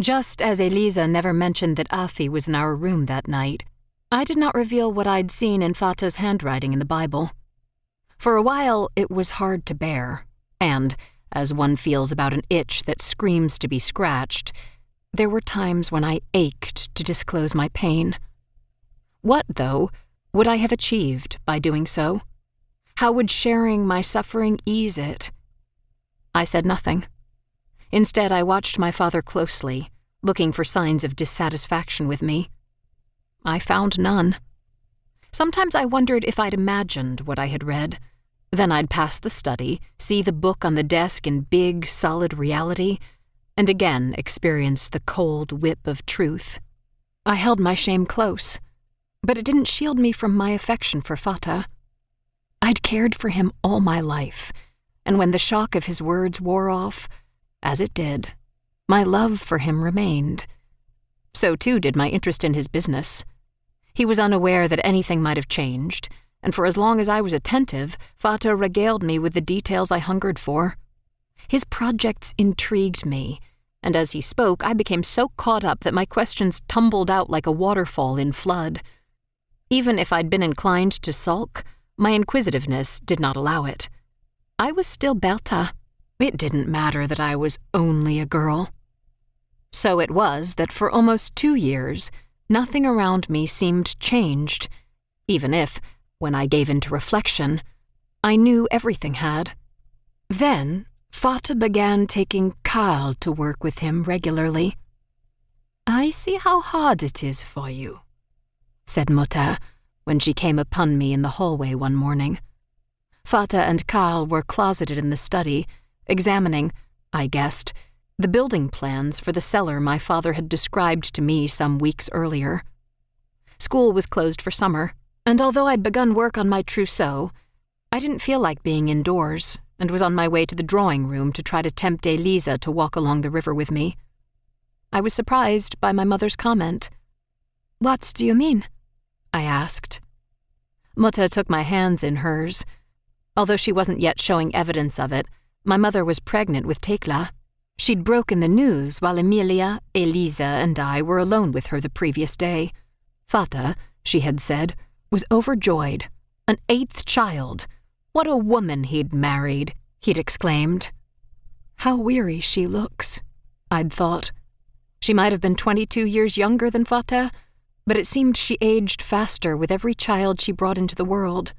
Just as Elisa never mentioned that Afi was in our room that night, I did not reveal what I'd seen in Fata's handwriting in the Bible. For a while, it was hard to bear, and, as one feels about an itch that screams to be scratched, there were times when I ached to disclose my pain. What, though, would I have achieved by doing so? How would sharing my suffering ease it? I said nothing. Instead, I watched my father closely, looking for signs of dissatisfaction with me. I found none. Sometimes I wondered if I'd imagined what I had read. Then I'd pass the study, see the book on the desk in big, solid reality, and again experience the cold whip of truth. I held my shame close, but it didn't shield me from my affection for Fata. I'd cared for him all my life, and when the shock of his words wore off, as it did, my love for him remained. So too did my interest in his business. He was unaware that anything might have changed, and for as long as I was attentive, Fata regaled me with the details I hungered for. His projects intrigued me, and as he spoke, I became so caught up that my questions tumbled out like a waterfall in flood. Even if I'd been inclined to sulk, my inquisitiveness did not allow it. I was still Bertha. It didn't matter that I was only a girl. So it was that for almost 2 years, nothing around me seemed changed, even if, when I gave in to reflection, I knew everything had. Then, Fata began taking Carl to work with him regularly. "I see how hard it is for you," said Mutter, when she came upon me in the hallway one morning. Fata and Carl were closeted in the study, examining, I guessed, the building plans for the cellar my father had described to me some weeks earlier. School was closed for summer, and although I'd begun work on my trousseau, I didn't feel like being indoors and was on my way to the drawing room to try to tempt Elisa to walk along the river with me. I was surprised by my mother's comment. "What do you mean?" I asked. Mutter took my hands in hers. Although she wasn't yet showing evidence of it, my mother was pregnant with Tekla. She'd broken the news while Emilia, Elisa, and I were alone with her the previous day. Fata, she had said, was overjoyed. An 8th child. What a woman he'd married, he'd exclaimed. How weary she looks, I'd thought. She might have been 22 years younger than Fata, but it seemed she aged faster with every child she brought into the world.